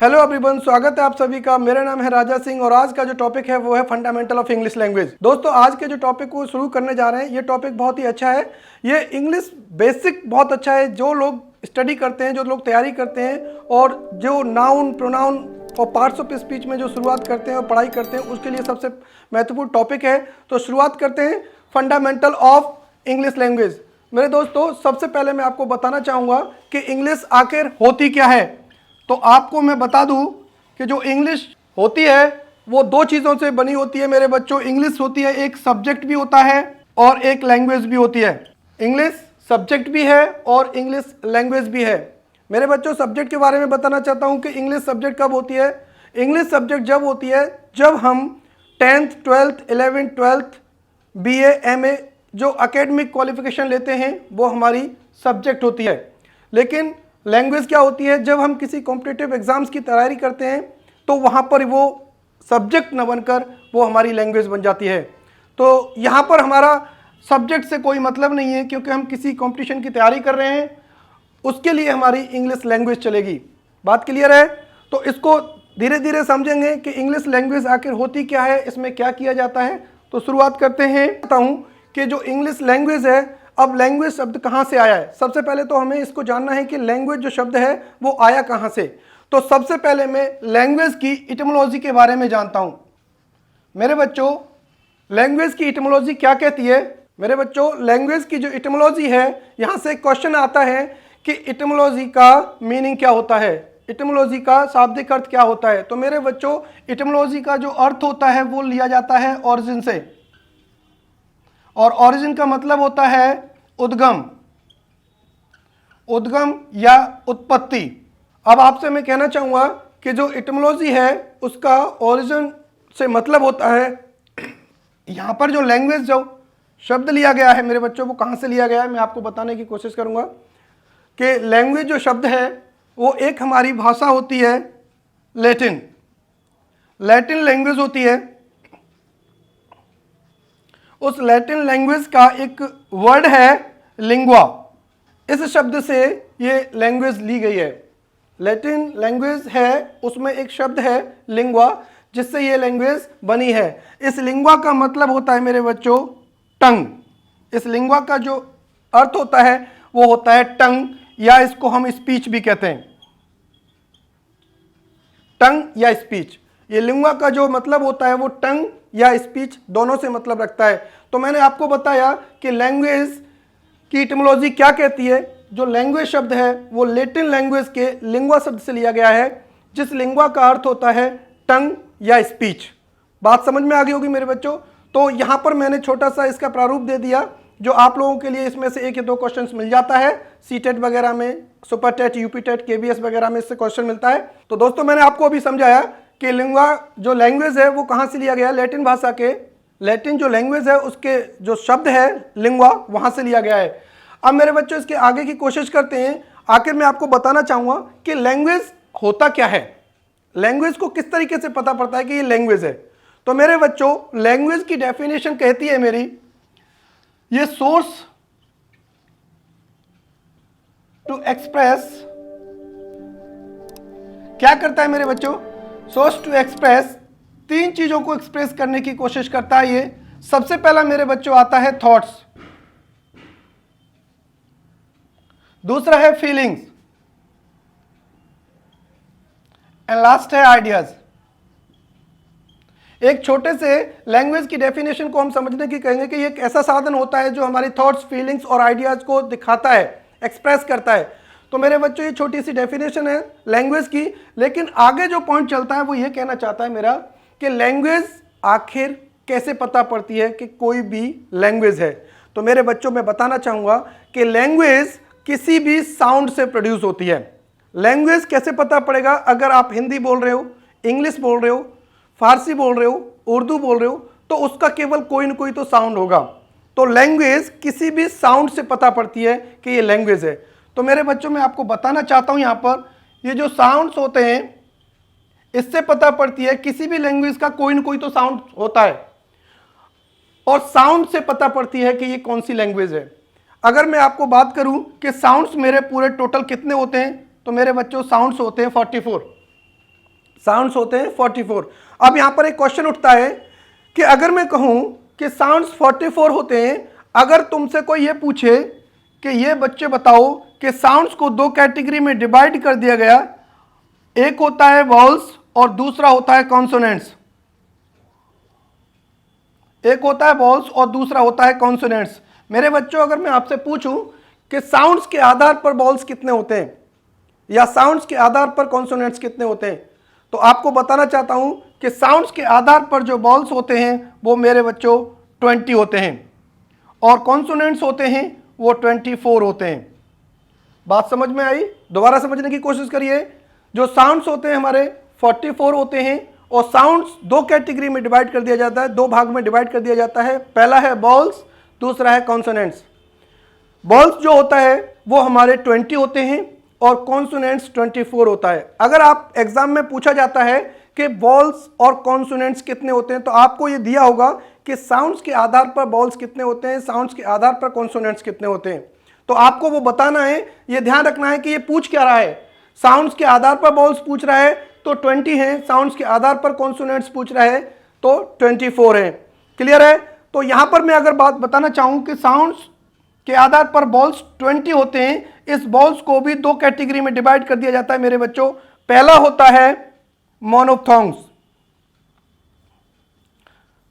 Hello everyone, स्वागत है आप सभी का। मेरा नाम है राजा सिंह और आज का जो टॉपिक है वो है फंडामेंटल ऑफ इंग्लिश लैंग्वेज। दोस्तों, आज के जो टॉपिक को शुरू करने जा रहे हैं ये टॉपिक बहुत ही अच्छा है। ये इंग्लिश बेसिक बहुत अच्छा है। जो लोग स्टडी करते हैं, जो लोग तैयारी करते हैं और जो नाउन, प्रोनाउन और पार्ट्स ऑफ स्पीच में जो शुरुआत करते हैं और पढ़ाई करते हैं, उसके लिए सबसे महत्वपूर्ण टॉपिक है। तो शुरुआत करते हैं फंडामेंटल ऑफ इंग्लिश लैंग्वेज। मेरे दोस्तों, सबसे पहले मैं आपको बताना चाहूँगा कि इंग्लिश आखिर होती क्या है। तो आपको मैं बता दूं कि जो इंग्लिश होती है वो दो चीज़ों से बनी होती है मेरे बच्चों। इंग्लिश होती है, एक सब्जेक्ट भी होता है और एक लैंग्वेज भी होती है। इंग्लिश सब्जेक्ट भी है और इंग्लिश लैंग्वेज भी है। मेरे बच्चों, सब्जेक्ट के बारे में बताना चाहता हूं कि इंग्लिश सब्जेक्ट कब होती है। इंग्लिश सब्जेक्ट जब होती है जब हम 10th, 12th, 11th, 12th, BA, MA जो एकेडमिक क्वालिफिकेशन लेते हैं वो हमारी सब्जेक्ट होती है। लेकिन लैंग्वेज क्या होती है, जब हम किसी कॉम्पिटिटिव एग्जाम्स की तैयारी करते हैं तो वहाँ पर वो सब्जेक्ट न बनकर वो हमारी लैंग्वेज बन जाती है। तो यहाँ पर हमारा सब्जेक्ट से कोई मतलब नहीं है, क्योंकि हम किसी कंपटीशन की तैयारी कर रहे हैं, उसके लिए हमारी इंग्लिश लैंग्वेज चलेगी। बात क्लियर है? तो इसको धीरे धीरे समझेंगे कि इंग्लिश लैंग्वेज आखिर होती क्या है, इसमें क्या किया जाता है। तो शुरुआत करते हैं। बताऊँ कि जो इंग्लिश लैंग्वेज है, अब लैंग्वेज शब्द कहाँ से आया है। सबसे पहले तो हमें इसको जानना है कि लैंग्वेज जो शब्द है वो आया कहाँ से। तो सबसे पहले मैं लैंग्वेज की इटिमोलॉजी के बारे में जानता हूँ। मेरे बच्चों, लैंग्वेज की इटिमोलॉजी क्या कहती है? मेरे बच्चों, लैंग्वेज की जो इटिमोलॉजी है, यहाँ से एक क्वेश्चन आता है कि इटिमोलॉजी का मीनिंग क्या होता है, इटिमोलॉजी का शाब्दिक अर्थ क्या होता है। तो मेरे बच्चों, इटिमोलॉजी का जो अर्थ होता है वो लिया जाता है ऑरिजिन से, और ओरिजिन का मतलब होता है उद्गम, उद्गम या उत्पत्ति। अब आपसे मैं कहना चाहूँगा कि जो इटिमोलॉजी है उसका ओरिजिन से मतलब होता है, यहाँ पर जो लैंग्वेज जो शब्द लिया गया है मेरे बच्चों, वो कहाँ से लिया गया है मैं आपको बताने की कोशिश करूँगा कि लैंग्वेज जो शब्द है वो एक हमारी भाषा होती है लैटिन, लैटिन लैंग्वेज होती है। उस लैटिन लैंग्वेज का एक वर्ड है लिंगुआ। इस शब्द से ये लैंग्वेज ली गई है। लैटिन लैंग्वेज है, उसमें एक शब्द है लिंगुआ, जिससे ये लैंग्वेज बनी है। इस लिंगुआ का मतलब होता है मेरे बच्चों टंग। इस लिंगुआ का जो अर्थ होता है वो होता है टंग, या इसको हम स्पीच भी कहते हैं, टंग या स्पीच। ये लिंगुआ का जो मतलब होता है वो टंग या स्पीच दोनों से मतलब रखता है। तो मैंने आपको बताया कि लैंग्वेज की इटिमोलॉजी क्या कहती है। जो लैंग्वेज शब्द है वो लैटिन लैंग्वेज के लिंगुआ शब्द से लिया गया है, जिस लिंगुआ का अर्थ होता है टंग या स्पीच। बात समझ में आ गई होगी मेरे बच्चों। तो यहाँ पर मैंने छोटा सा इसका प्रारूप दे दिया, जो आप लोगों के लिए इसमें से एक या दो क्वेश्चन मिल जाता है। सीटेट वगैरह में, super TET, UP TET, KBS वगैरह में इससे क्वेश्चन मिलता है। तो दोस्तों, मैंने आपको अभी समझाया कि लिंगुआ जो लैंग्वेज है वो कहाँ से लिया गया है, लैटिन भाषा के, लैटिन जो लैंग्वेज है उसके जो शब्द है लिंगुआ, वहाँ से लिया गया है। अब मेरे बच्चों, इसके आगे की कोशिश करते हैं। आखिर मैं आपको बताना चाहूँगा कि लैंग्वेज होता क्या है, लैंग्वेज को किस तरीके से पता पड़ता है कि ये लैंग्वेज है। तो मेरे बच्चों, लैंग्वेज की डेफिनेशन कहती है मेरी, ये सोर्स टू एक्सप्रेस, क्या करता है मेरे बच्चों, सोर्स टू एक्सप्रेस, तीन चीजों को एक्सप्रेस करने की कोशिश करता है ये। सबसे पहला मेरे बच्चों आता है थॉट्स, दूसरा है फीलिंग्स, एंड लास्ट है आइडियाज। एक छोटे से लैंग्वेज की डेफिनेशन को हम समझने की कहेंगे कि ये एक ऐसा साधन होता है जो हमारी थॉट्स, फीलिंग्स और आइडियाज को दिखाता है, एक्सप्रेस करता है। तो मेरे बच्चों, ये छोटी सी डेफिनेशन है लैंग्वेज की। लेकिन आगे जो पॉइंट चलता है वो ये कहना चाहता है मेरा कि लैंग्वेज आखिर कैसे पता पड़ती है कि कोई भी लैंग्वेज है। तो मेरे बच्चों, मैं बताना चाहूँगा कि लैंग्वेज किसी भी साउंड से प्रोड्यूस होती है। लैंग्वेज कैसे पता पड़ेगा? अगर आप हिंदी बोल रहे हो, इंग्लिश बोल रहे हो, फारसी बोल रहे हो, उर्दू बोल रहे हो, तो उसका केवल कोई ना कोई तो साउंड होगा। तो लैंग्वेज किसी भी साउंड से पता पड़ती है कि ये लैंग्वेज है। तो मेरे बच्चों, मैं आपको बताना चाहता हूँ यहाँ पर, ये जो साउंड्स होते हैं इससे पता पड़ती है किसी भी लैंग्वेज का कोई ना कोई तो साउंड होता है, और साउंड से पता पड़ती है कि ये कौन सी लैंग्वेज है। अगर मैं आपको बात करूं कि साउंड्स मेरे पूरे टोटल कितने होते हैं, तो मेरे बच्चों साउंड्स होते हैं 44। साउंड्स होते हैं 44। अब यहां पर एक क्वेश्चन उठता है कि अगर मैं कहूं कि साउंड्स 44 होते हैं, अगर तुमसे कोई ये पूछे कि ये बच्चे बताओ कि साउंड्स को दो कैटेगरी में डिवाइड कर दिया गया, एक होता है वॉल्स और दूसरा होता है कॉन्सोनेंट्स। एक होता है वॉल्स और दूसरा होता है कॉन्सोनेंट्स। मेरे बच्चों, अगर मैं आपसे पूछूं कि साउंड्स के आधार पर वॉल्स कितने होते हैं या साउंड्स के आधार पर कॉन्सोनेंट्स कितने होते हैं, तो आपको बताना चाहता हूं कि साउंड्स के आधार पर जो वॉल्स होते हैं वो मेरे बच्चों 20 होते हैं और कॉन्सोनेंट्स होते हैं वो 24 होते हैं। बात समझ में आई? दोबारा समझने की कोशिश करिए। जो साउंड्स होते हैं हमारे 44 होते हैं और साउंड्स दो कैटेगरी में डिवाइड कर दिया जाता है, दो भाग में डिवाइड कर दिया जाता है। पहला है वॉल्स, दूसरा है कॉन्सोनेंट्स। वॉल्स जो होता है वो हमारे 20 होते हैं और कॉन्सोनेंट्स 24 होता है। अगर आप एग्जाम में पूछा जाता है कि वॉल्स और कॉन्सोनेंट्स कितने होते हैं, तो आपको ये दिया होगा कि साउंड्स के आधार पर वॉल्स कितने होते हैं, साउंड्स के आधार पर कॉन्सोनेंट्स कितने होते हैं। तो आपको वो बताना है, ये ध्यान रखना है कि ये पूछ क्या रहा है। साउंड्स के आधार पर वॉल्स पूछ रहा है तो 20 है, साउंड्स के आधार पर कॉन्सोनेंट्स पूछ रहा है तो 24 है। क्लियर है? तो यहां पर मैं अगर बात बताना चाहूं कि साउंड्स के आधार पर वॉल्स 20 होते हैं, इस वॉल्स को भी दो कैटेगरी में डिवाइड कर दिया जाता है मेरे बच्चों। पहला होता है मोनोप्थोंग्स,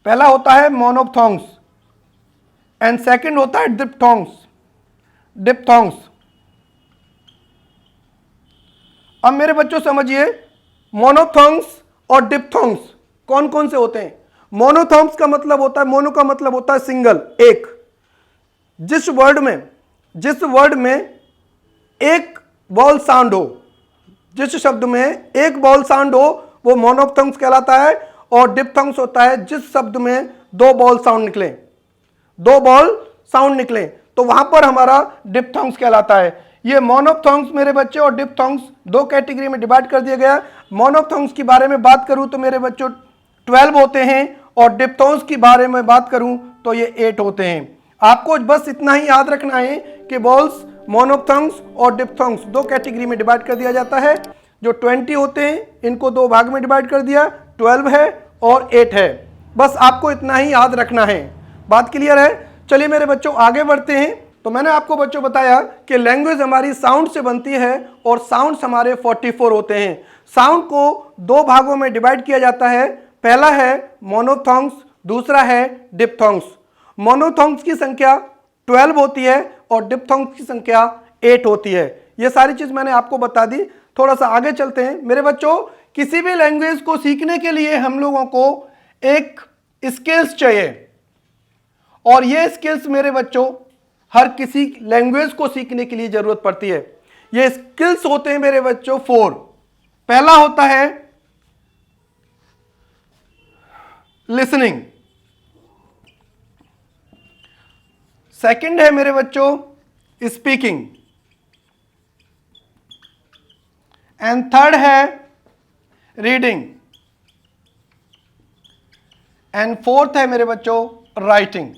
पहला होता है मोनोप्थोंग्स एंड सेकंड होता है डिप्थोंग्स, डिप्थोंग्स। अब मेरे बच्चों समझिए, मोनोप्थोंग्स और डिप्थोंग्स कौन कौन से होते हैं। मोनोप्थोंग्स का मतलब होता है, मोनो का मतलब होता है सिंगल, एक। जिस वर्ड में एक वॉल साउंड हो, जिस शब्द में एक वॉल साउंड हो वो मोनोप्थोंग्स कहलाता है। और डिप्थोंग्स होता है जिस शब्द में दो वॉल साउंड निकले, दो वॉल साउंड निकले, तो वहां पर हमारा डिप्थोंग्स कहलाता है। ये मोनोप्थोंग्स मेरे बच्चे और डिप्थोंग्स दो कैटेगरी में डिवाइड कर दिया गया। मोनोप्थोंग्स के बारे में बात करूं तो मेरे बच्चों 12 होते हैं और डिप्थोंग्स के बारे में बात करूं तो ये 8 होते हैं। आपको बस इतना ही याद रखना है कि वॉल्स, मोनोप्थोंग्स और डिप्थोंग्स दो कैटेगरी में डिवाइड कर दिया जाता है। जो 20 होते हैं इनको दो भाग में डिवाइड कर दिया, 12 है और 8 है। बस आपको इतना ही याद रखना है। बात क्लियर है? चलिए मेरे बच्चों आगे बढ़ते हैं। तो मैंने आपको बच्चों बताया कि लैंग्वेज हमारी साउंड से बनती है और साउंड्स हमारे 44 होते हैं। साउंड को दो भागों में डिवाइड किया जाता है, पहला है मोनोप्थोंग्स, दूसरा है डिप्थोंग्स। मोनोप्थोंग्स की संख्या 12 होती है और डिप्थोंग्स की संख्या 8 होती है। ये सारी चीज मैंने आपको बता दी। थोड़ा सा आगे चलते हैं मेरे बच्चों। किसी भी लैंग्वेज को सीखने के लिए हम लोगों को एक स्किल्स चाहिए और ये स्किल्स मेरे बच्चों हर किसी लैंग्वेज को सीखने के लिए जरूरत पड़ती है। ये स्किल्स होते हैं मेरे बच्चों 4। पहला होता है लिसनिंग, सेकंड है मेरे बच्चों स्पीकिंग एंड थर्ड है रीडिंग एंड फोर्थ है मेरे बच्चों राइटिंग।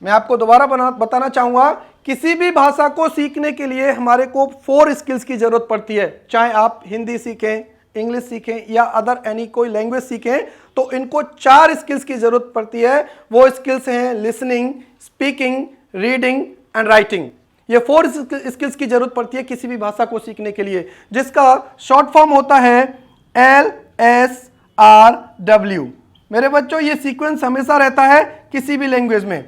मैं आपको दोबारा बताना चाहूंगा, किसी भी भाषा को सीखने के लिए हमारे को 4 स्किल्स की जरूरत पड़ती है। चाहे आप हिंदी सीखें, इंग्लिश सीखें या अदर एनी कोई लैंग्वेज सीखें, तो इनको 4 स्किल्स की जरूरत पड़ती है। वो स्किल्स हैं listening, speaking, reading and writing. ये 4 स्किल्स की जरूरत पड़ती है किसी भी भाषा को सीखने के लिए, जिसका शॉर्ट फॉर्म होता है LSRW। मेरे बच्चों ये सीक्वेंस हमेशा रहता है किसी भी लैंग्वेज में।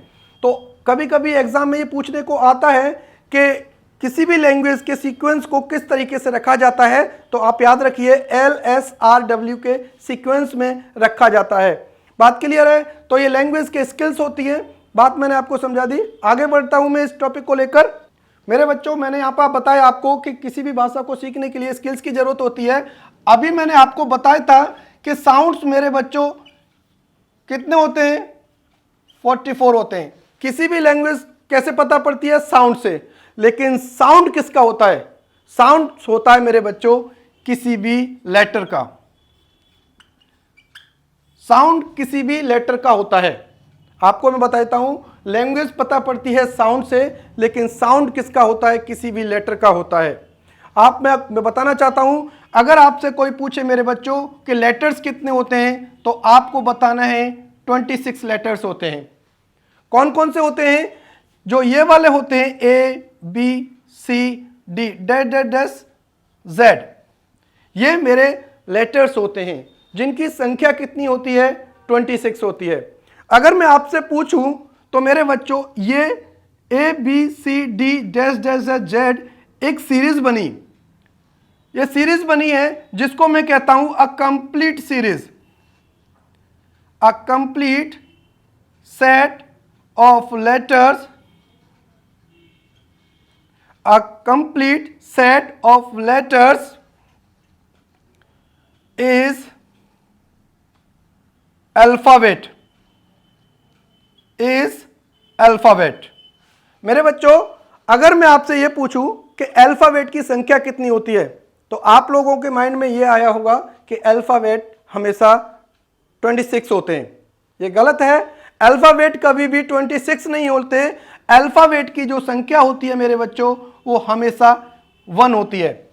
तो कभी कभी एग्जाम में ये पूछने को आता है कि किसी भी लैंग्वेज के सीक्वेंस को किस तरीके से रखा जाता है, तो आप याद रखिए LSRW के सीक्वेंस में रखा जाता है। बात क्लियर है? तो ये लैंग्वेज के स्किल्स होती है। बात मैंने आपको समझा दी। आगे बढ़ता हूं मैं इस टॉपिक को लेकर। मेरे बच्चों मैंने यहाँ पर बताया आपको कि किसी भी भाषा को सीखने के लिए स्किल्स की जरूरत होती है। अभी मैंने आपको बताया था कि साउंड्स मेरे बच्चों कितने होते हैं, 44 होते हैं। किसी भी लैंग्वेज कैसे पता पड़ती है? साउंड से। लेकिन साउंड किसका होता है? साउंड होता है मेरे बच्चों किसी भी लेटर का। साउंड किसी भी लेटर का होता है। आपको मैं बताता हूं, लैंग्वेज पता पड़ती है साउंड से, लेकिन साउंड किसका होता है? किसी भी लेटर का होता है। मैं बताना चाहता हूं, अगर आपसे कोई पूछे मेरे बच्चों कि लेटर्स कितने होते हैं, तो आपको बताना है 26 लेटर्स होते हैं। कौन कौन से होते हैं? जो ये वाले होते हैं ABCD Z, ये मेरे लेटर्स होते हैं जिनकी संख्या कितनी होती है? 26 होती है। अगर मैं आपसे पूछूं तो मेरे बच्चों ये ABCD Z एक सीरीज बनी, ये सीरीज बनी है जिसको मैं कहता हूं a complete series, a complete set of letters, a complete set of letters is alphabet, is alphabet. मेरे बच्चों अगर मैं आपसे यह पूछूं कि अल्फाबेट की संख्या कितनी होती है, तो आप लोगों के माइंड में यह आया होगा कि अल्फाबेट हमेशा 26 होते हैं। यह गलत है। अल्फाबेट कभी भी 26 नहीं होते। अल्फाबेट की जो संख्या होती है मेरे बच्चों वो हमेशा 1 होती है।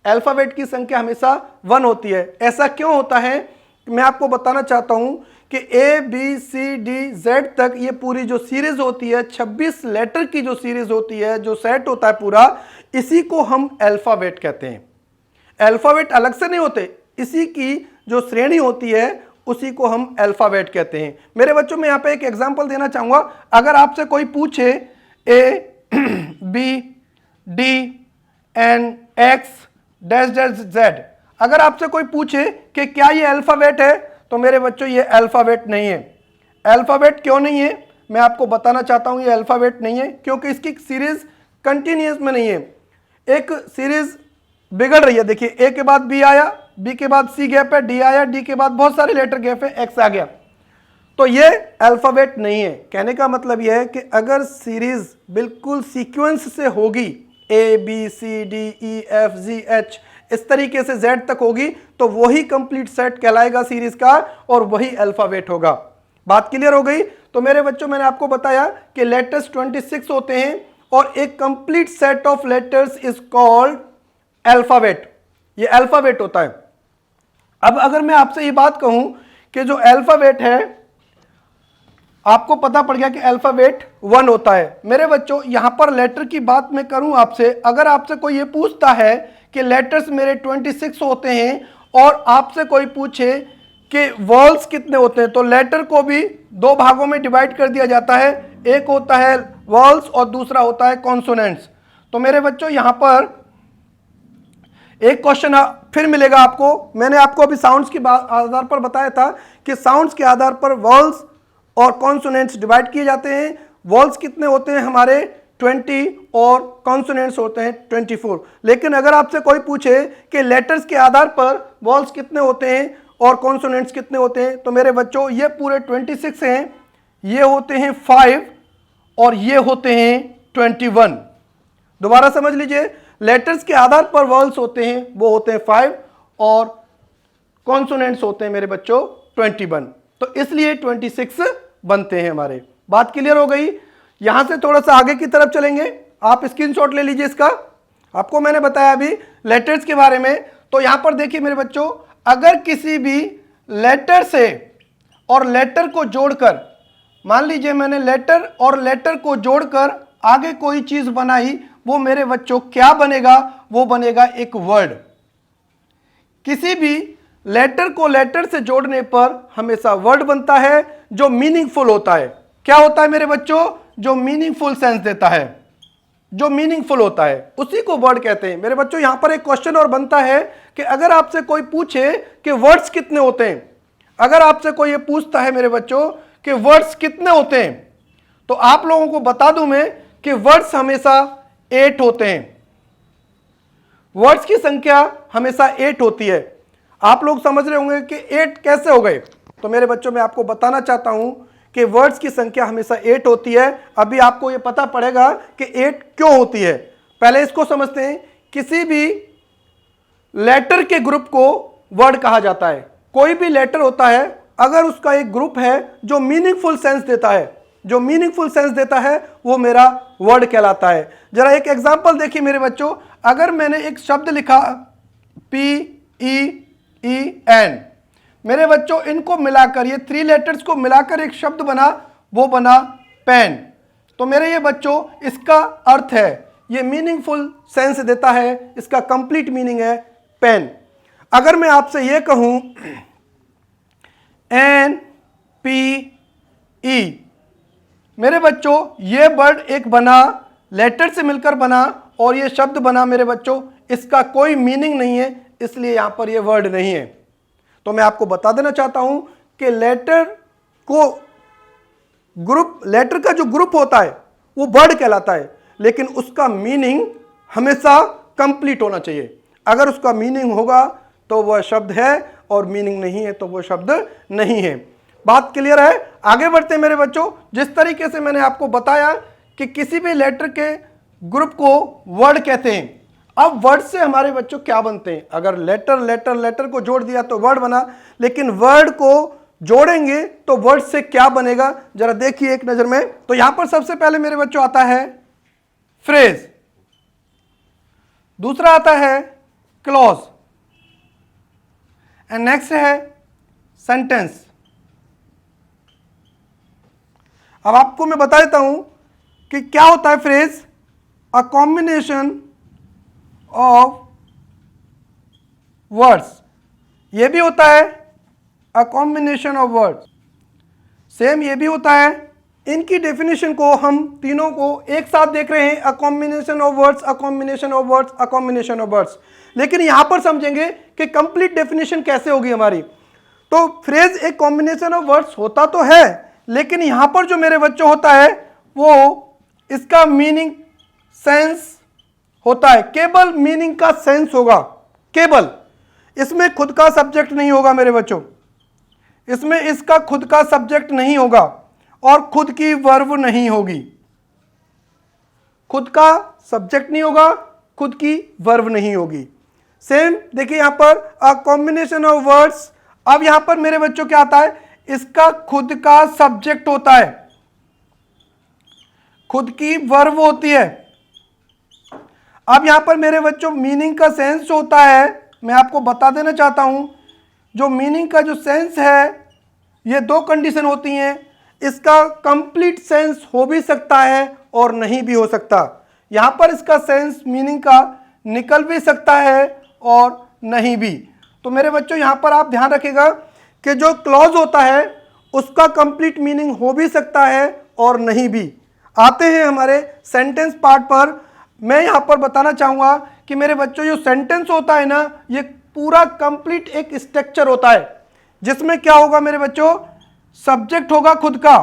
अल्फाबेट की संख्या हमेशा 1 होती है। ऐसा क्यों होता है मैं आपको बताना चाहता हूं कि ABCD Z तक ये पूरी जो सीरीज होती है, 26 लेटर की जो सीरीज होती है, जो सेट होता है पूरा, इसी को हम अल्फाबेट कहते हैं। अल्फाबेट अलग से नहीं होते, इसी की जो श्रेणी होती है उसी को हम अल्फाबेट कहते हैं। मेरे बच्चों मैं यहां पे एक एग्जांपल देना चाहूंगा। अगर आपसे कोई पूछे ABDNX Z, अगर आपसे कोई पूछे कि क्या ये अल्फाबेट है, तो मेरे बच्चों ये अल्फाबेट नहीं है। अल्फाबेट क्यों नहीं है मैं आपको बताना चाहता हूं। ये अल्फाबेट नहीं है क्योंकि इसकी सीरीज कंटिन्यूस में नहीं है, एक सीरीज बिगड़ रही है। देखिए ए के बाद बी आया, बी के बाद सी गैप है, डी आया, डी के बाद बहुत सारे लेटर गैप है, एक्स आ गया, तो ये अल्फाबेट नहीं है। कहने का मतलब यह है कि अगर सीरीज बिल्कुल सीक्वेंस से होगी, ABCDEFGH इस तरीके से Z तक होगी, तो वही कंप्लीट सेट कहलाएगा सीरीज का और वही अल्फाबेट होगा। बात क्लियर हो गई? तो मेरे बच्चों मैंने आपको बताया कि लेटर्स 26 होते हैं और एक complete set of letters is called alphabet. ये अल्फाबेट होता है। अब अगर मैं आपसे ये बात कहूं कि जो अल्फाबेट है, आपको पता पड़ गया कि अल्फाबेट 1 होता है। मेरे बच्चों यहां पर लेटर की बात मैं करूं आपसे, अगर आपसे कोई ये पूछता है कि लेटर्स मेरे 26 होते हैं और आपसे कोई पूछे कि वॉल्स कितने होते हैं, तो लेटर को भी 2 भागों में डिवाइड कर दिया जाता है। एक होता है वॉल्स और दूसरा होता है कॉन्सोनेंट्स। तो मेरे बच्चों यहां पर एक क्वेश्चन फिर मिलेगा आपको। मैंने आपको अभी साउंड्स के आधार पर बताया था कि साउंड्स के आधार पर वॉल्स और कॉन्सोनेंट्स डिवाइड किए जाते हैं। वॉल्स कितने होते हैं हमारे 20 और कॉन्सोनेंट्स होते हैं 24। लेकिन अगर आपसे कोई पूछे कि लेटर्स के आधार पर वॉल्स कितने होते हैं और कॉन्सोनेंट्स कितने होते हैं, तो मेरे बच्चों ये पूरे 26 हैं, ये होते हैं 5 और ये होते हैं 21। दोबारा समझ लीजिए, लेटर्स के आधार पर वॉल्स होते हैं वो होते हैं 5 और कॉन्सोनेंट्स होते हैं मेरे बच्चों 21। तो इसलिए 26 बनते हैं हमारे। बात क्लियर हो गई? यहां से थोड़ा सा आगे की तरफ चलेंगे। आप स्क्रीनशॉट ले लीजिए इसका। आपको मैंने बताया अभी लेटर्स के बारे में। तो यहां पर देखिए मेरे बच्चों, अगर किसी भी लेटर से और लेटर को जोड़कर, मान लीजिए मैंने लेटर और लेटर को जोड़कर आगे कोई चीज बनाई, वो मेरे बच्चों क्या बनेगा? वो बनेगा एक वर्ड। किसी भी लेटर को लेटर से जोड़ने पर हमेशा वर्ड बनता है जो मीनिंगफुल होता है। क्या होता है मेरे बच्चों? जो मीनिंगफुल सेंस देता है, जो मीनिंगफुल होता है उसी को वर्ड कहते हैं। मेरे बच्चों यहां पर एक क्वेश्चन और बनता है कि अगर आपसे कोई पूछे कि वर्ड्स कितने होते हैं, अगर आपसे कोई ये पूछता है मेरे बच्चों कि वर्ड्स कितने होते हैं, तो आप लोगों को बता दूं मैं कि वर्ड्स हमेशा 8 होते हैं। वर्ड्स की संख्या हमेशा 8 होती है। आप लोग समझ रहे होंगे कि 8 कैसे हो गए, तो मेरे बच्चों मैं आपको बताना चाहता हूं कि वर्ड्स की संख्या हमेशा 8 होती है। अभी आपको यह पता पड़ेगा कि 8 क्यों होती है। पहले इसको समझते हैं। किसी भी लेटर के ग्रुप को वर्ड कहा जाता है। कोई भी लेटर होता है, अगर उसका एक ग्रुप है जो मीनिंगफुल सेंस देता है, जो मीनिंगफुल सेंस देता है वो मेरा वर्ड कहलाता है। जरा एक एग्जांपल देखिए मेरे बच्चों, अगर मैंने एक शब्द लिखा PEEN, मेरे बच्चों इनको मिलाकर, ये 3 लेटर्स को मिलाकर एक शब्द बना, वो बना पेन। तो मेरे ये बच्चों इसका अर्थ है, ये मीनिंगफुल सेंस देता है, इसका कंप्लीट मीनिंग है पेन। अगर मैं आपसे ये कहूं NPE, मेरे बच्चों ये वर्ड एक बना, लेटर से मिलकर बना और ये शब्द बना मेरे बच्चों, इसका कोई मीनिंग नहीं है, इसलिए यहां पर ये वर्ड नहीं है। तो मैं आपको बता देना चाहता हूं कि लेटर का जो ग्रुप होता है वो वर्ड कहलाता है, लेकिन उसका मीनिंग हमेशा कंप्लीट होना चाहिए। अगर उसका मीनिंग होगा तो वह शब्द है और मीनिंग नहीं है तो वह शब्द नहीं है। बात क्लियर है? आगे बढ़ते हैं मेरे बच्चों। जिस तरीके से मैंने आपको बताया कि किसी भी लेटर के ग्रुप को वर्ड कहते हैं, अब वर्ड से हमारे बच्चों क्या बनते हैं? अगर लेटर को जोड़ दिया तो वर्ड बना, लेकिन वर्ड को जोड़ेंगे तो वर्ड से क्या बनेगा, जरा देखिए एक नजर में। तो यहां पर सबसे पहले मेरे बच्चों आता है फ्रेज, दूसरा आता है क्लॉज, एंड नेक्स्ट है सेंटेंस। अब आपको मैं बता देता हूं कि क्या होता है phrase. A combination of words, ये भी होता है a combination of words, same ये भी होता है। इनकी डेफिनेशन को हम तीनों को एक साथ देख रहे हैं, a combination of words, a combination of words, a combination of words. लेकिन यहां पर समझेंगे कि कंप्लीट डेफिनेशन कैसे होगी हमारी। तो फ्रेज एक कॉम्बिनेशन ऑफ वर्ड्स होता तो है, लेकिन यहां पर जो मेरे बच्चों होता है वो इसका मीनिंग सेंस होता है, केवल मीनिंग का सेंस होगा, केवल। इसमें खुद का सब्जेक्ट नहीं होगा मेरे बच्चों, इसमें इसका खुद का सब्जेक्ट नहीं होगा और खुद की वर्ब नहीं होगी। खुद का सब्जेक्ट नहीं होगा, खुद की वर्ब नहीं होगी। सेम देखिए यहां पर अ कॉम्बिनेशन ऑफ वर्ड्स। अब यहां पर मेरे बच्चों क्या आता है, इसका खुद का सब्जेक्ट होता है, खुद की वर्ब होती है। अब यहां पर मेरे बच्चों मीनिंग का सेंस जो होता है, मैं आपको बता देना चाहता हूं, जो मीनिंग का जो सेंस है, ये 2 कंडीशन होती हैं। इसका कंप्लीट सेंस हो भी सकता है और नहीं भी हो सकता। यहां पर इसका सेंस मीनिंग का निकल भी सकता है और नहीं भी। तो मेरे बच्चों यहां पर आप ध्यान रखिएगा कि जो क्लॉज होता है उसका कंप्लीट मीनिंग हो भी सकता है और नहीं भी। आते हैं हमारे सेंटेंस पार्ट पर। मैं यहां पर बताना चाहूंगा कि मेरे बच्चों जो सेंटेंस होता है ना, ये पूरा कंप्लीट एक स्ट्रक्चर होता है, जिसमें क्या होगा मेरे बच्चों, सब्जेक्ट होगा खुद का,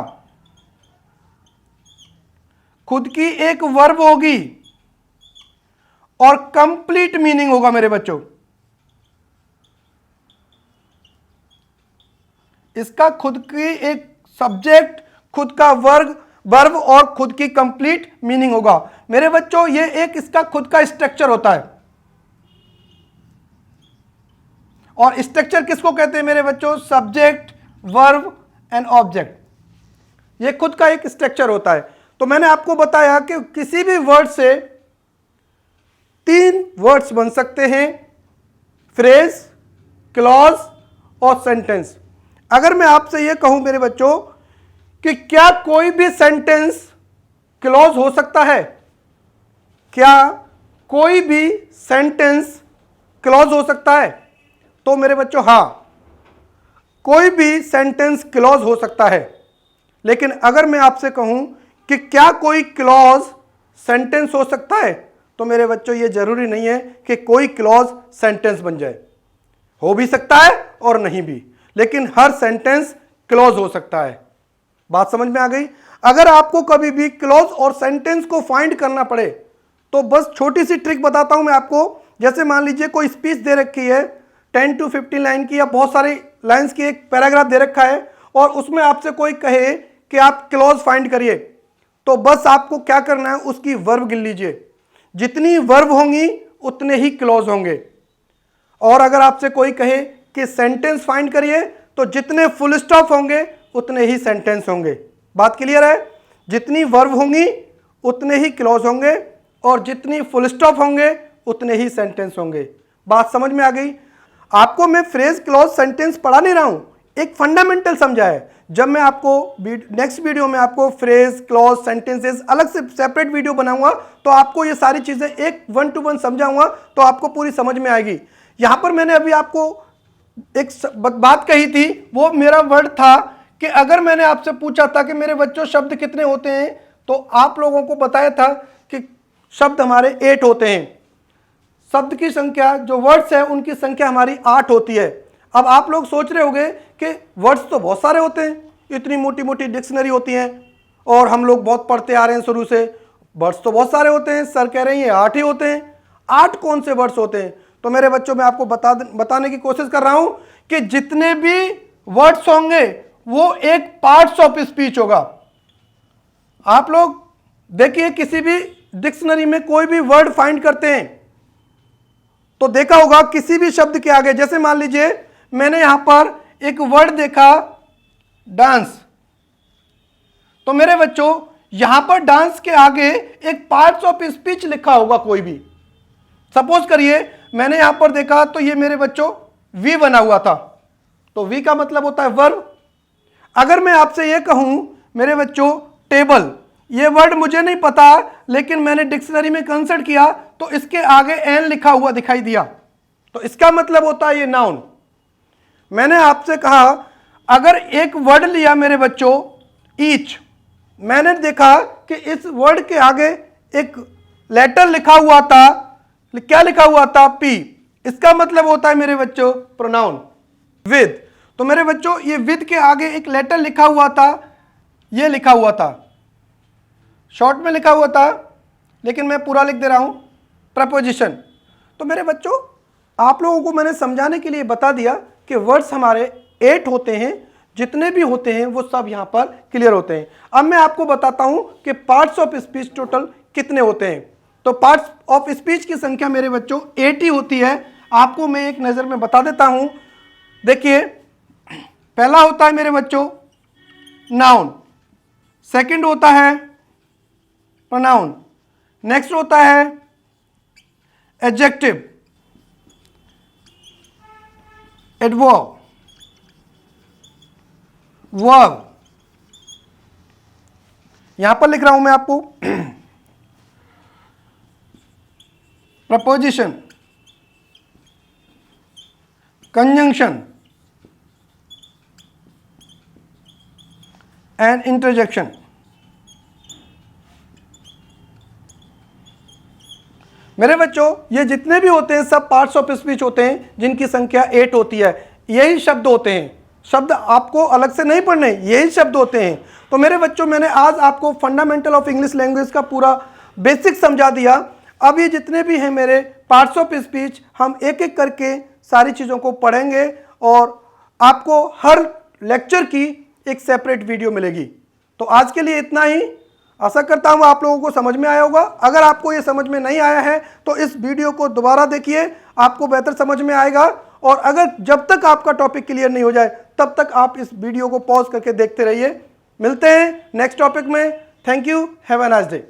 खुद की एक वर्ब होगी और कंप्लीट मीनिंग होगा मेरे बच्चों। इसका खुद की एक सब्जेक्ट, खुद का वर्ब और खुद की कंप्लीट मीनिंग होगा मेरे बच्चों। ये एक इसका खुद का स्ट्रक्चर होता है। और स्ट्रक्चर किसको कहते हैं मेरे बच्चों, सब्जेक्ट, वर्ब एंड ऑब्जेक्ट। ये खुद का एक स्ट्रक्चर होता है। तो मैंने आपको बताया कि किसी भी वर्ड से 3 वर्ड्स बन सकते हैं, फ्रेज, क्लॉज और सेंटेंस। अगर मैं आपसे यह कहूं मेरे बच्चों कि क्या कोई भी सेंटेंस क्लॉज हो सकता है, क्या कोई भी सेंटेंस क्लॉज हो सकता है, तो मेरे बच्चों हां, कोई भी सेंटेंस क्लॉज हो सकता है। लेकिन अगर मैं आपसे कहूं कि क्या कोई क्लॉज सेंटेंस हो सकता है, तो मेरे बच्चों ये जरूरी नहीं है कि कोई क्लॉज सेंटेंस बन जाए। हो भी सकता है और नहीं भी, लेकिन हर सेंटेंस क्लॉज हो सकता है। बात समझ में आ गई? अगर आपको कभी भी क्लॉज और सेंटेंस को फाइंड करना पड़े तो बस छोटी सी ट्रिक बताता हूं मैं आपको। जैसे मान लीजिए कोई स्पीच दे रखी है 10 to 15 लाइन की या बहुत सारी लाइंस की, एक पैराग्राफ दे रखा है और उसमें आपसे कोई कहे कि आप क्लॉज फाइंड करिए, तो बस आपको क्या करना है, उसकी वर्ब गिन लीजिए। जितनी वर्ब होंगी उतने ही क्लॉज होंगे। और अगर आपसे कोई कहे कि सेंटेंस फाइंड करिए, तो जितने फुल स्टॉप होंगे उतने ही सेंटेंस होंगे। बात क्लियर है? जितनी वर्ब होंगी उतने ही क्लॉज होंगे और जितनी फुल स्टॉप होंगे उतने ही सेंटेंस होंगे। बात समझ में आ गई? आपको मैं फ्रेज क्लॉज सेंटेंस पढ़ा नहीं रहा हूं, एक फंडामेंटल समझा है। जब मैं आपको नेक्स्ट वीडियो में आपको फ्रेज क्लॉज सेंटेंसेस अलग से सेपरेट वीडियो बनाऊंगा तो आपको ये सारी चीजें एक 1 to 1 समझाऊंगा तो आपको पूरी समझ में आएगी। यहां पर मैंने अभी आपको एक बात कही थी, वो मेरा वर्ड था कि अगर मैंने आपसे पूछा था कि मेरे बच्चों शब्द कितने होते हैं तो आप लोगों को बताया था कि शब्द हमारे 8 होते हैं। शब्द की संख्या जो वर्ड्स है उनकी संख्या हमारी 8 होती है। अब आप लोग सोच रहे होंगे कि वर्ड्स तो बहुत सारे होते हैं, इतनी मोटी मोटी डिक्शनरी होती हैं और हम लोग बहुत पढ़ते आ रहे हैं शुरू से, वर्ड्स तो बहुत सारे होते हैं। सर कह रहे हैं ये 8 ही होते हैं। 8 कौन से वर्ड्स होते हैं? तो मेरे बच्चों मैं आपको बताने की कोशिश कर रहा हूं कि जितने भी वर्ड्स होंगे वो एक पार्ट्स ऑफ स्पीच होगा। आप लोग देखिए किसी भी डिक्शनरी में कोई भी वर्ड फाइंड करते हैं तो देखा होगा किसी भी शब्द के आगे, जैसे मान लीजिए मैंने यहां पर एक वर्ड देखा डांस, तो मेरे बच्चों यहां पर डांस के आगे एक पार्ट्स ऑफ स्पीच लिखा होगा कोई भी। सपोज करिए मैंने यहां पर देखा तो ये मेरे बच्चों वी बना हुआ था, तो वी का मतलब होता है वर्ब। अगर मैं आपसे ये कहूं मेरे बच्चों टेबल, ये वर्ड मुझे नहीं पता लेकिन मैंने डिक्शनरी में कंसल्ट किया तो इसके आगे एन लिखा हुआ दिखाई दिया, तो इसका मतलब होता है ये नाउन। मैंने आपसे कहा अगर एक वर्ड लिया मेरे बच्चों ईच, मैंने देखा कि इस वर्ड के आगे एक लेटर लिखा हुआ था, क्या लिखा हुआ था? पी। इसका मतलब होता है मेरे बच्चों प्रोनाउन। विद, तो मेरे बच्चों ये विद के आगे एक लेटर लिखा हुआ था, ये लिखा हुआ था, शॉर्ट में लिखा हुआ था लेकिन मैं पूरा लिख दे रहा हूं, प्रपोजिशन। तो मेरे बच्चों आप लोगों को मैंने समझाने के लिए बता दिया कि वर्ड्स हमारे 8 होते हैं, जितने भी होते हैं वो सब यहां पर क्लियर होते हैं। अब मैं आपको बताता हूं कि पार्ट्स ऑफ स्पीच टोटल कितने होते हैं। तो पार्ट्स ऑफ स्पीच की संख्या मेरे बच्चों 8 ही होती है। आपको मैं एक नज़र में बता देता हूं। देखिए पहला होता है मेरे बच्चों नाउन, सेकंड होता है प्रोनाउन, नेक्स्ट होता है एडजेक्टिव, एडवर्ब, वर्ब, यहां पर लिख रहा हूं मैं आपको प्रपोजिशन, कंजंक्शन एंड इंटरजेक्शन। मेरे बच्चों ये जितने भी होते हैं सब पार्ट्स ऑफ स्पीच होते हैं जिनकी संख्या 8 होती है। यही शब्द होते हैं, शब्द आपको अलग से नहीं पढ़ने, यही शब्द होते हैं। तो मेरे बच्चों मैंने आज आपको फंडामेंटल ऑफ इंग्लिश लैंग्वेज का पूरा बेसिक समझा दिया। अब ये जितने भी हैं मेरे पार्ट्स ऑफ स्पीच हम एक एक करके सारी चीज़ों को पढ़ेंगे और आपको हर लेक्चर की एक सेपरेट वीडियो मिलेगी। तो आज के लिए इतना ही। आशा करता हूँ आप लोगों को समझ में आया होगा। अगर आपको ये समझ में नहीं आया है तो इस वीडियो को दोबारा देखिए, आपको बेहतर समझ में आएगा। और अगर जब तक आपका टॉपिक क्लियर नहीं हो जाए तब तक आप इस वीडियो को पॉज करके देखते रहिए। मिलते हैं नेक्स्ट टॉपिक में। Thank you, have a nice day.